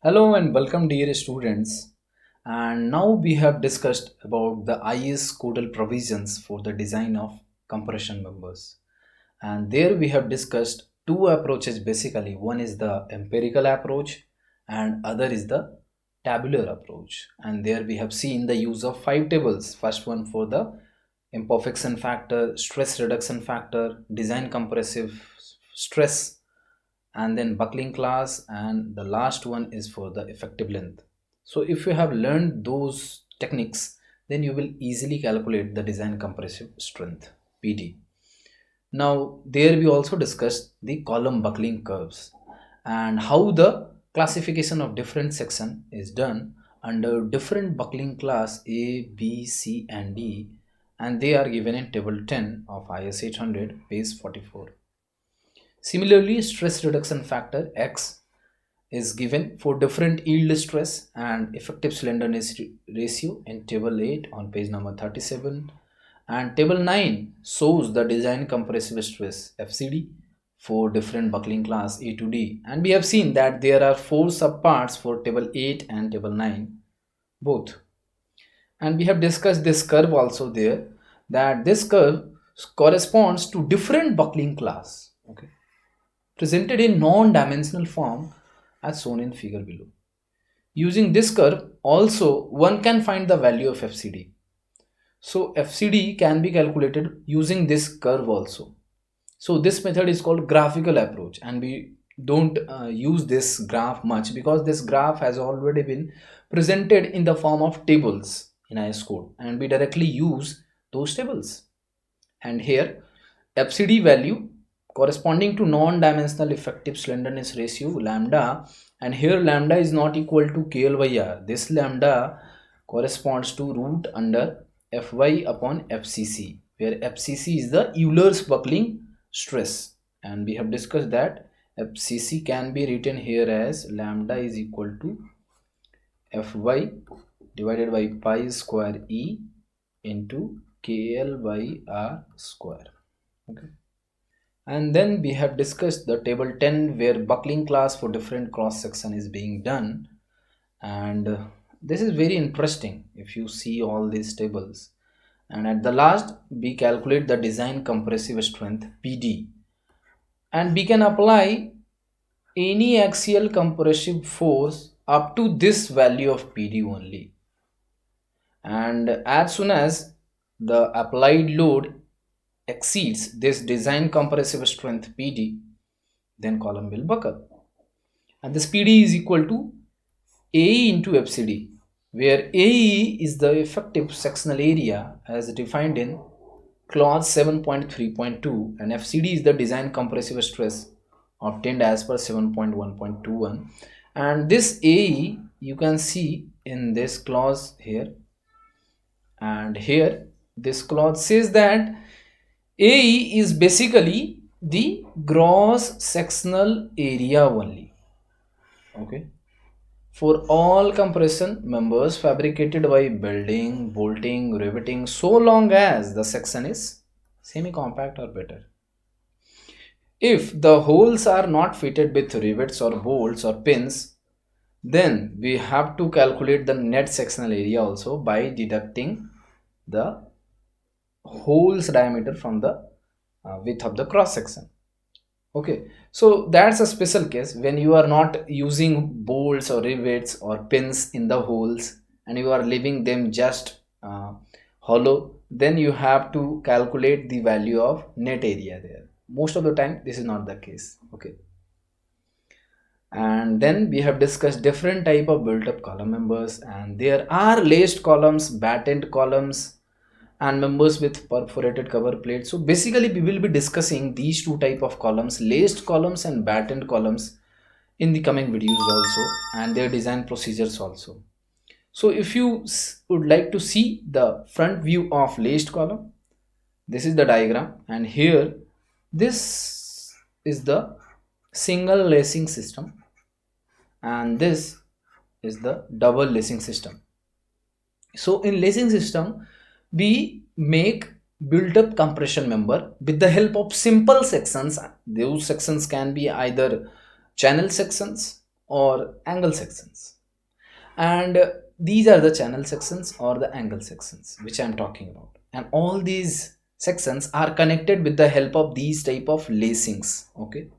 Hello and welcome dear students. And now we have discussed about the IS codal provisions for the design of compression members. And there we have discussed two approaches basically. One is the empirical approach and other is the tabular approach. And there we have seen the use of five tables. First one for the imperfection factor, stress reduction factor, design compressive stress, and then buckling class, and the last one is for the effective length. So if you have learned those techniques, then you will easily calculate the design compressive strength, PD. Now there we also discussed the column buckling curves and how the classification of different section is done under different buckling class A, B, C and D, and they are given in table 10 of IS 800 page 44. Similarly, stress reduction factor X is given for different yield stress and effective slenderness ratio in table 8 on page number 37, and table 9 shows the design compressive stress FCD for different buckling class A to D, and we have seen that there are four subparts for table 8 and table 9 both. And we have discussed this curve also there, that this curve corresponds to different buckling class, okay, presented in non-dimensional form as shown in figure below. Using this curve also one can find the value of FCD. So FCD can be calculated using this curve also. So this method is called graphical approach, and we don't use this graph much because this graph has already been presented in the form of tables in IS code, and we directly use those tables. And here FCD value corresponding to non-dimensional effective slenderness ratio lambda, and here lambda is not equal to KL by R. This lambda corresponds to root under Fy upon FCC, where FCC is the Euler's buckling stress, and we have discussed that FCC can be written here as lambda is equal to Fy divided by pi square E into KL by R square. Okay. And then we have discussed the table 10 where buckling class for different cross section is being done, and this is very interesting if you see all these tables. And at the last we calculate the design compressive strength PD, and we can apply any axial compressive force up to this value of PD only, and as soon as the applied load exceeds this design compressive strength PD, then column will buckle. And this PD is equal to AE into FCD, where AE is the effective sectional area as defined in clause 7.3.2, and FCD is the design compressive stress obtained as per 7.1.21. And this AE you can see in this clause here, and here this clause says that AE is basically the gross sectional area only, okay, for all compression members fabricated by building, bolting, riveting, so long as the section is semi-compact or better. If the holes are not fitted with rivets or bolts or pins, then we have to calculate the net sectional area also by deducting the holes diameter from the width of the cross section. Okay, so that's a special case when you are not using bolts or rivets or pins in the holes and you are leaving them just hollow, then you have to calculate the value of net area there. Most of the time this is not the case. Okay, and then we have discussed different type of built up column members, and there are laced columns, battened columns, and members with perforated cover plates. So basically we will be discussing these two type of columns, laced columns and battened columns, in the coming videos also, and their design procedures also. So if you would like to see the front view of laced column, this is the diagram, and here this is the single lacing system and this is the double lacing system. So in lacing system we make built up compression member with the help of simple sections. Those sections can be either channel sections or angle sections. And these are the channel sections or the angle sections which I am talking about. And all these sections are connected with the help of these type of lacings. Okay,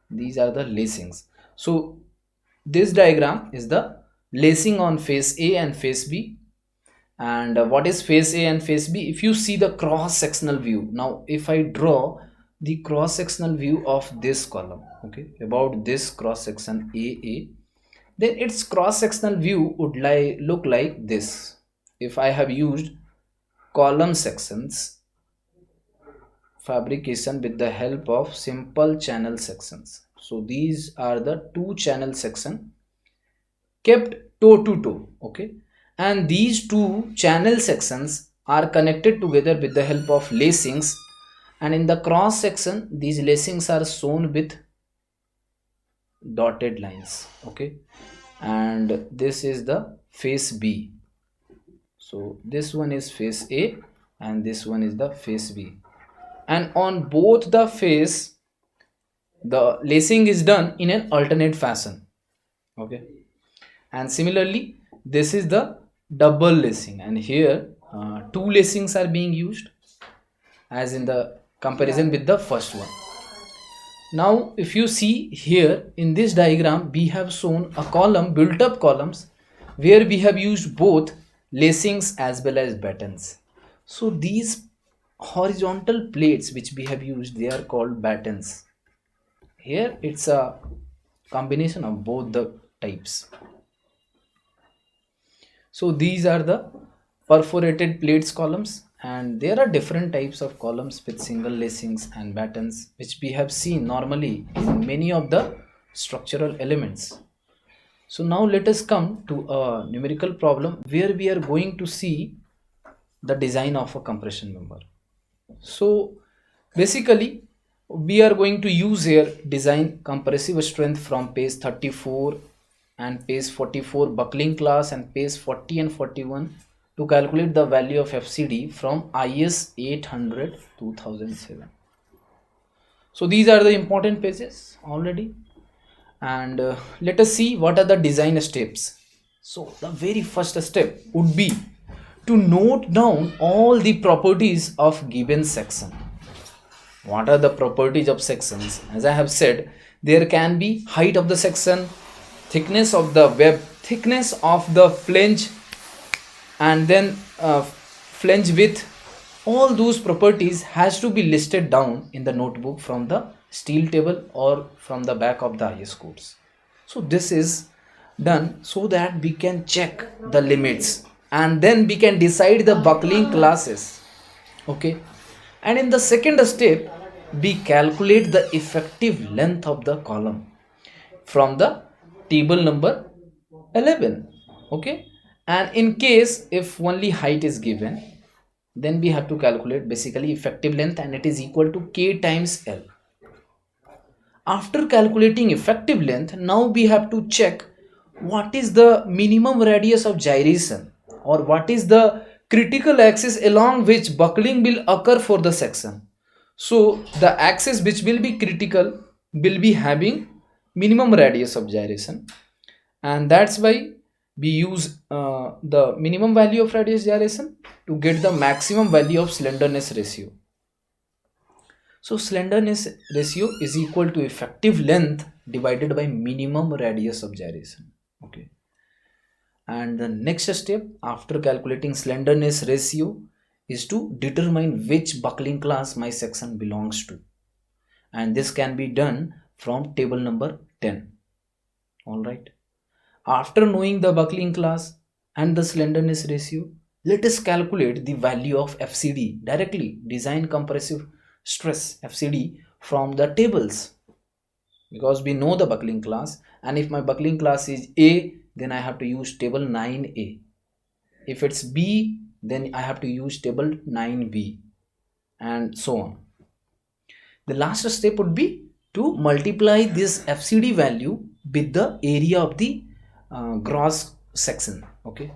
these are the lacings. So this diagram is the lacing on face A and face B. And what is face A and face B? If you see the cross sectional view, now if I draw the cross sectional view of this column, okay, about this cross section AA, then its cross sectional view would look like this. If I have used column sections fabrication with the help of simple channel sections, so these are the two channel section kept toe to toe, okay, and these two channel sections are connected together with the help of lacings, and in the cross section these lacings are shown with dotted lines, okay, and this is the face B. So this one is face A and this one is the face B, and on both the face the lacing is done in an alternate fashion, okay. And similarly this is the double lacing, and here two lacings are being used as in the comparison with the first one. Now if you see here in this diagram, we have shown a column, built up columns, where we have used both lacings as well as battens. So these horizontal plates which we have used, they are called battens. Here it's a combination of both the types. So these are the perforated plates columns, and there are different types of columns with single lacings and battens which we have seen normally in many of the structural elements. So now let us come to a numerical problem where we are going to see the design of a compression member. So basically we are going to use here design compressive strength from page 34 and page 44 buckling class and page 40 and 41 to calculate the value of FCD from IS 800 2007. So these are the important pages already, and let us see what are the design steps. So the very first step would be to note down all the properties of given section. What are the properties of sections? As I have said, there can be height of the section, thickness of the web, thickness of the flange, and then flange width. All those properties has to be listed down in the notebook from the steel table or from the back of the IS codes. So this is done so that we can check the limits and then we can decide the buckling classes, okay. And in the second step we calculate the effective length of the column from the table number 11, okay. And in case if only height is given, then we have to calculate basically effective length, and it is equal to K times L. After calculating effective length, now we have to check what is the minimum radius of gyration or what is the critical axis along which buckling will occur for the section. So the axis which will be critical will be having minimum radius of gyration, and that's why we use the minimum value of radius gyration to get the maximum value of slenderness ratio. So slenderness ratio is equal to effective length divided by minimum radius of gyration, okay. And the next step after calculating slenderness ratio is to determine which buckling class my section belongs to, and this can be done from table number 10. All right. After knowing the buckling class and the slenderness ratio, let us calculate the value of FCD directly, design compressive stress FCD, from the tables, because we know the buckling class, and if my buckling class is A, then I have to use table 9A. If it's B, then I have to use table 9B, and so on. The last step would be to multiply this FCD value with the area of the gross section, okay.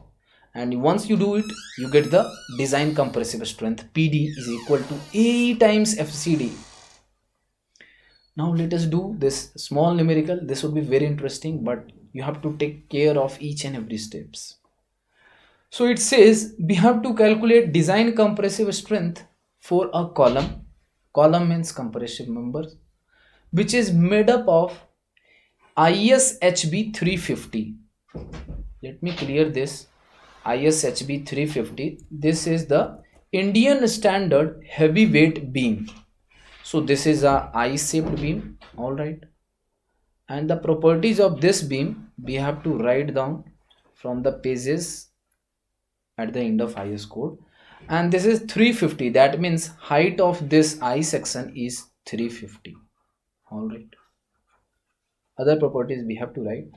And once you do it, you get the design compressive strength PD is equal to A times FCD. Now let us do this small numerical. This would be very interesting, but you have to take care of each and every steps. So it says we have to calculate design compressive strength for a column. Column means compressive members, which is made up of ISHB 350. Let me clear this. ISHB 350. This is the Indian standard heavyweight beam. So this is a I-shaped beam, all right. And the properties of this beam we have to write down from the pages at the end of IS code. And this is 350. That means height of this I section is 350. All right. Other properties we have to write.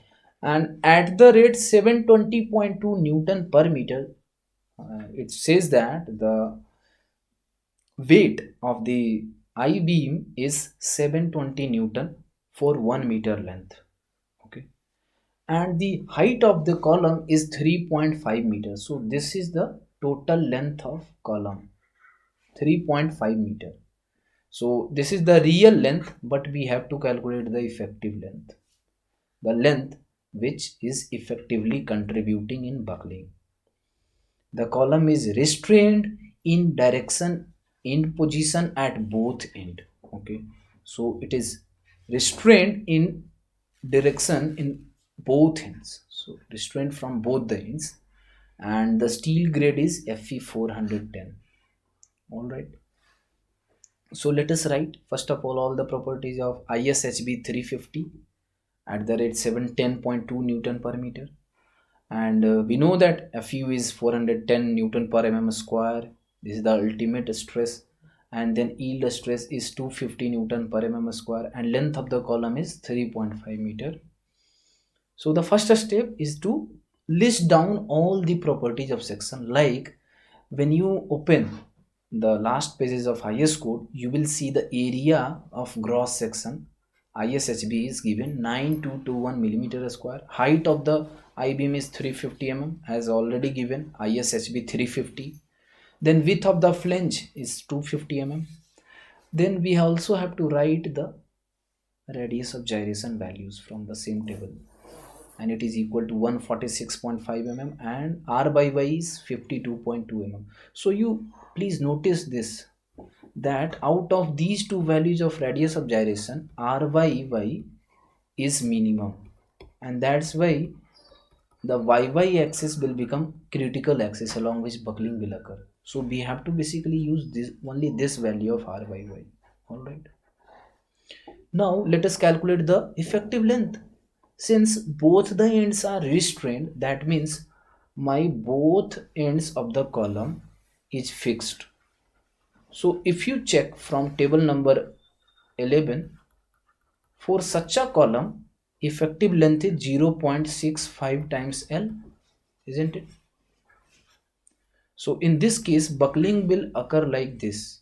And at the rate 720.2 Newton per meter, it says that the weight of the I beam is 720 Newton for 1 meter length. Okay. And the height of the column is 3.5 meters. So this is the total length of column, 3.5 meter. So this is the real length, but we have to calculate the effective length, the length which is effectively contributing in buckling. The column is restrained in direction, in position at both end. Okay, so it is restrained in direction in both ends, so restrained from both the ends, and the steel grade is Fe 410. All right, so let us write first of all the properties of ISHB 350 at the rate 710.2 Newton per meter. And we know that Fu is 410 Newton per mm square. This is the ultimate stress. And then yield stress is 250 Newton per mm square, and length of the column is 3.5 meter. So the first step is to list down all the properties of section. Like when you open the last pages of IS code, you will see the area of gross section. ISHB is given 9221 millimeter square. Height of the I beam is 350 mm as already given, ISHB 350. Then width of the flange is 250 mm. Then we also have to write the radius of gyration values from the same table, and it is equal to 146.5 mm, and R by Y is 52.2 mm. So you please notice this, that out of these two values of radius of gyration, R by Y is minimum, and that's why the YY axis will become critical axis along which buckling will occur. So we have to basically use this only this value of R by Y. All right. Now let us calculate the effective length. Since both the ends are restrained, that means my both ends of the column is fixed. So if you check from table number 11, for such a column, effective length is 0.65 times L, isn't it? So in this case, buckling will occur like this.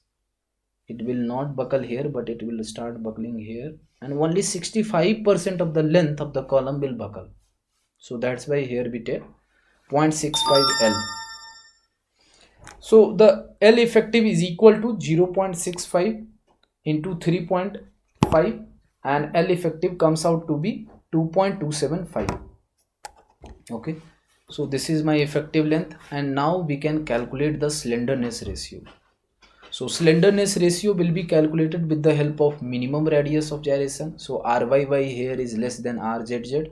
It will not buckle here, but it will start buckling here, and only 65% of the length of the column will buckle. So that's why here we take 0.65 L. So the L effective is equal to 0.65 into 3.5, and L effective comes out to be 2.275. Okay, so this is my effective length, and now we can calculate the slenderness ratio. So slenderness ratio will be calculated with the help of minimum radius of gyration. So RYY here is less than RZZ.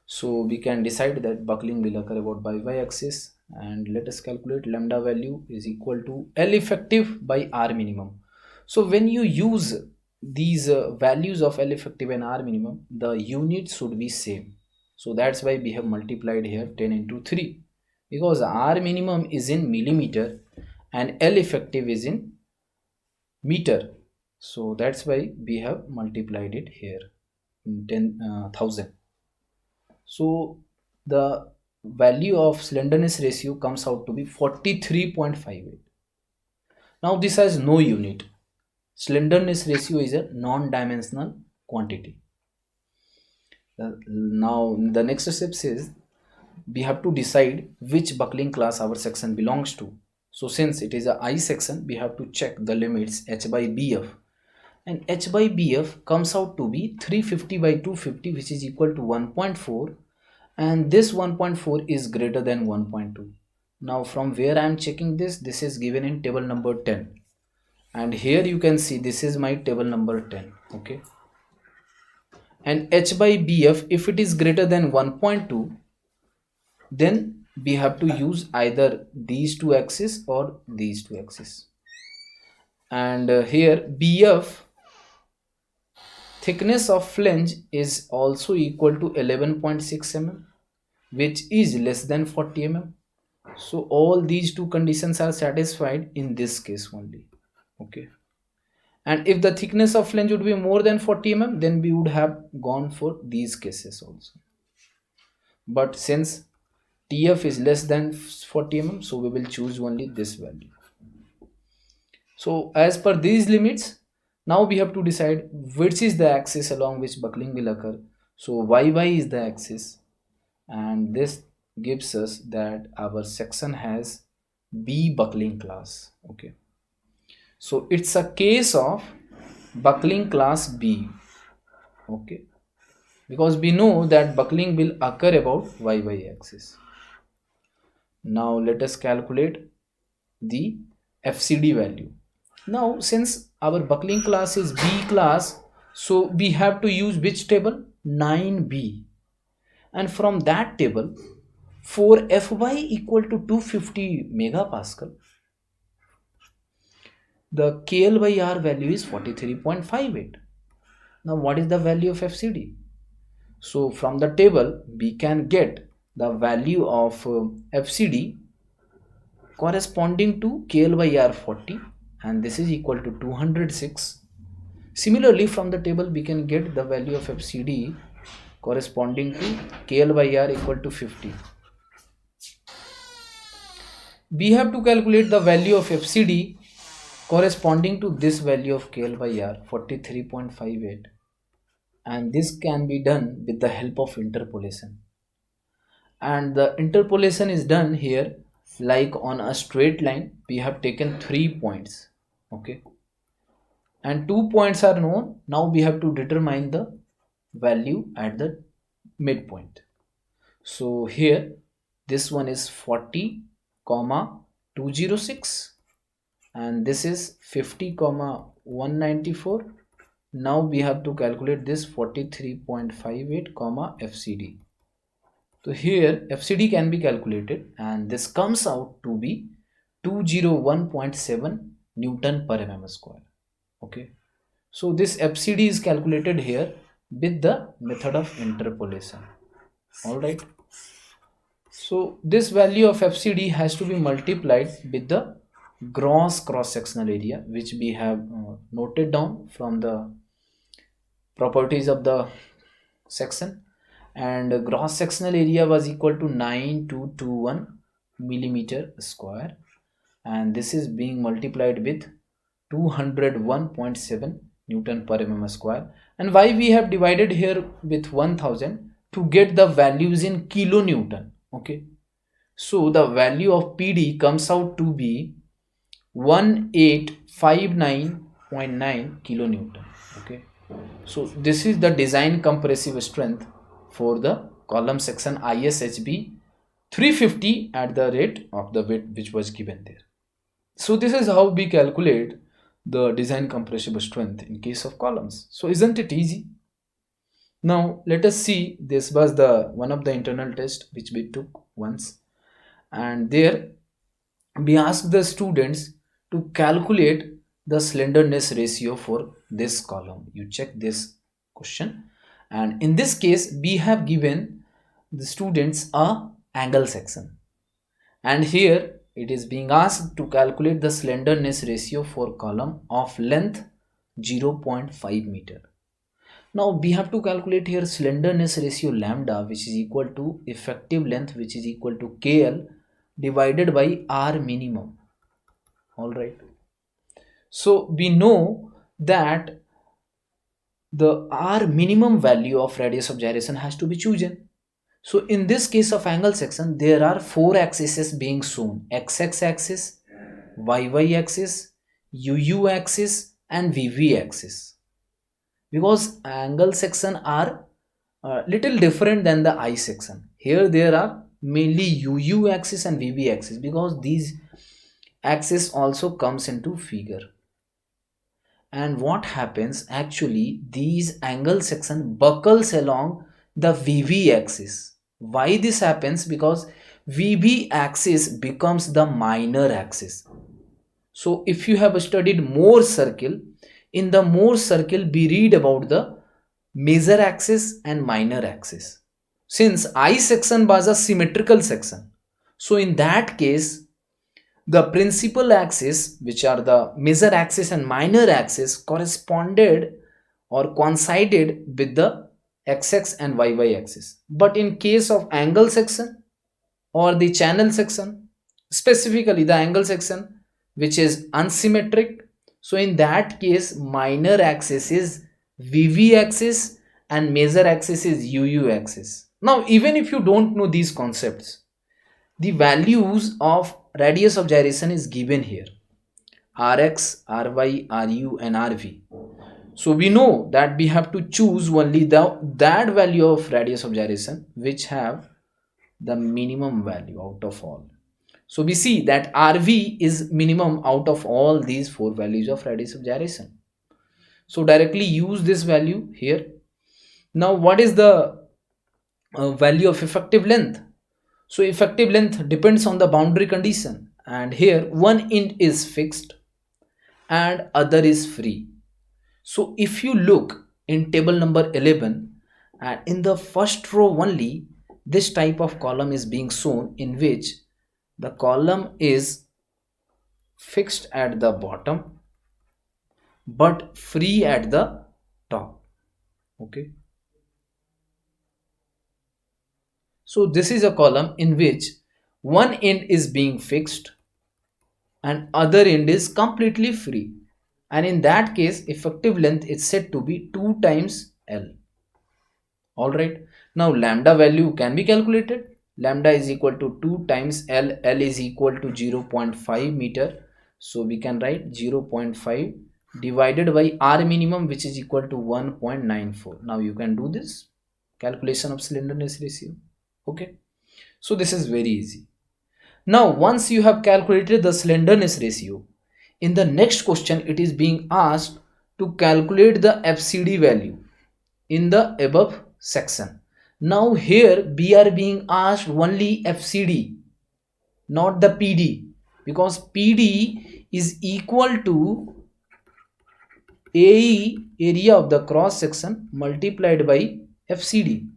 So we can decide that buckling will occur about by Y axis, and let us calculate lambda value is equal to L effective by R minimum. So when you use these values of L effective and R minimum, the units should be same. So that's why we have multiplied here 10 into 3, because R minimum is in millimeter and L effective is in meter. So that's why we have multiplied it here in 10,000. So the value of slenderness ratio comes out to be 43.58. Now this has no unit. Slenderness ratio is a non-dimensional quantity. Now the next step says we have to decide which buckling class our section belongs to. So since it is a I section, we have to check the limits H by BF. and h by bf comes out to be 350 by 250, which is equal to 1.4, and this 1.4 is greater than 1.2. Now from where I am checking this is given in table number 10, and here you can see this is my table number 10. Okay, and h by bf, if it is greater than 1.2, then we have to use either these two axes or these two axes. And here bf, thickness of flange, is also equal to 11.6 mm, which is less than 40 mm. So all these two conditions are satisfied in this case only. Okay, and if the thickness of flange would be more than 40 mm, then we would have gone for these cases also. But since TF is less than 40 mm, so we will choose only this value. So as per these limits, now we have to decide which is the axis along which buckling will occur. So YY is the axis, and this gives us that our section has B buckling class. Okay, so it's a case of buckling class B. Okay, because we know that buckling will occur about YY axis. Now let us calculate the FCD value. Now since our buckling class is B class, so we have to use which table? 9B. And from that table, for Fy equal to 250 megapascal, the KL by R value is 43.58. Now what is the value of FCD? So from the table we can get the value of FCD corresponding to KL by R 40, and this is equal to 206. Similarly, from the table we can get the value of FCD corresponding to KL by R equal to 50. We have to calculate the value of FCD corresponding to this value of KL by R, 43.58, and this can be done with the help of interpolation. And the interpolation is done here like on a straight line. We have taken 3 points. Okay, and 2 points are known. Now we have to determine the value at the midpoint. So here this one is 40 comma 206, and this is 50 comma 194. Now we have to calculate this 43.58 comma FCD. So here FCD can be calculated, and this comes out to be 201.7 Newton per mm square. Okay, so this FCD is calculated here with the method of interpolation. All right, so this value of FCD has to be multiplied with the gross cross-sectional area, which we have noted down from the properties of the section, and gross sectional area was equal to 9221 millimeter square, and this is being multiplied with 201.7 Newton per mm square. And why we have divided here with 1000? To get the values in kilonewton. Okay, so the value of PD comes out to be 1859.9 kilonewton. Okay, so this is the design compressive strength for the column section ISHB 350 at the rate of the width which was given there. So this is how we calculate the design compressive strength in case of columns. So isn't it easy? Now let us see. This was the one of the internal test which we took once, and there we asked the students to calculate the slenderness ratio for this column. You check this question, and in this case we have given the students a angle section, and here it is being asked to calculate the slenderness ratio for column of length 0.5 meter. Now we have to calculate here slenderness ratio lambda, which is equal to effective length, which is equal to KL divided by R minimum. All right, so we know that the R minimum value of radius of gyration has to be chosen. So in this case of angle section, there are 4 axes being shown: XX axis, YY axis, UU axis, and VV axis, because angle section are little different than the I section. Here there are mainly UU axis and VV axis, because these axis also comes into figure. And what happens actually, these angle section buckles along the VV axis. Why this happens? Because VB axis becomes the minor axis. So if you have studied Mohr circle, in the Mohr circle we read about the major axis and minor axis. Since I section was a symmetrical section, so in that case the principal axis, which are the major axis and minor axis, corresponded or coincided with the xx and yy axis. But in case of angle section or the channel section, specifically the angle section, which is unsymmetric, so in that case minor axis is VV axis and major axis is UU axis. Now even if you don't know these concepts, the values of radius of gyration is given here: Rx, Ry, Ru and Rv. So we know that we have to choose only that value of radius of gyration which have the minimum value out of all. So we see that Rv is minimum out of all these four values of radius of gyration. So directly use this value here. Now what is the value of effective length? So effective length depends on the boundary condition, and here one end is fixed and other is free. So if you look in table number 11, and in the first row only this type of column is being shown, in which the column is fixed at the bottom but free at the top. Okay, so this is a column in which one end is being fixed and other end is completely free, and in that case effective length is said to be 2 times L. Alright, now lambda value can be calculated. Lambda is equal to 2 times L. L is equal to 0.5 meter, so we can write 0.5 divided by R minimum, which is equal to 1.94. Now you can do this calculation of slenderness ratio. Okay, so this is very easy. Now once you have calculated the slenderness ratio, in the next question it is being asked to calculate the FCD value in the above section. Now here we are being asked only FCD, not the PD, because PD is equal to AE, area of the cross section, multiplied by FCD.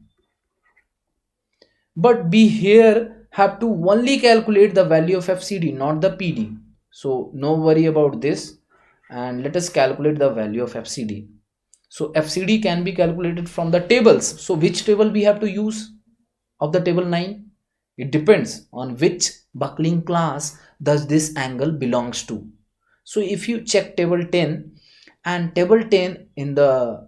But we here have to only calculate the value of FCD, not the PD. So no worry about this, and let us calculate the value of FCD. So FCD can be calculated from the tables. So which table we have to use of the table 9? It depends on which buckling class does this angle belongs to. So if you check table 10, and table 10 in the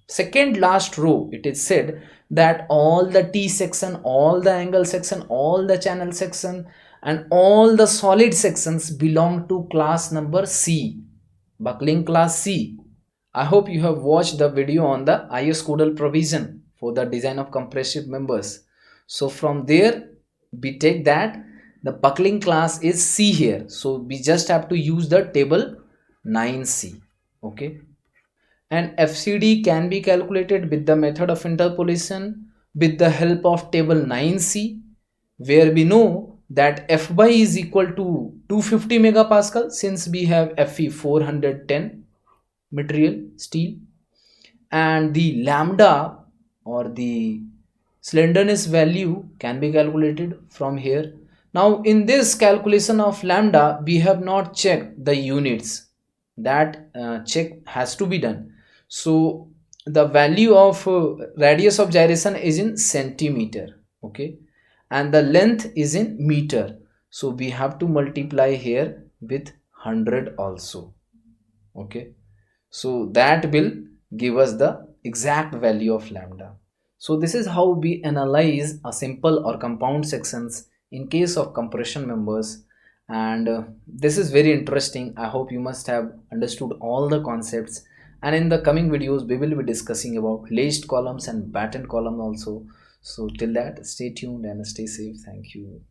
second last row, it is said that all the T section, all the angle section, all the channel section and all the solid sections belong to class number C, buckling class C. I hope you have watched the video on the IS Coudal provision for the design of compressive members. So from there we take that the buckling class is C here. So we just have to use the table 9C. Okay. And FCD can be calculated with the method of interpolation with the help of table 9C, where we know that Fy is equal to 250 megapascal, since we have Fe 410 material steel, and the lambda or the slenderness value can be calculated from here. Now in this calculation of lambda we have not checked the units, that check has to be done. So the value of radius of gyration is in centimeter, okay, and the length is in meter, so we have to multiply here with 100 also. Okay, so that will give us the exact value of lambda. So this is how we analyze a simple or compound sections in case of compression members, and this is very interesting. I hope you must have understood all the concepts, and in the coming videos we will be discussing about laced columns and batten column also. So till that, stay tuned and stay safe. Thank you.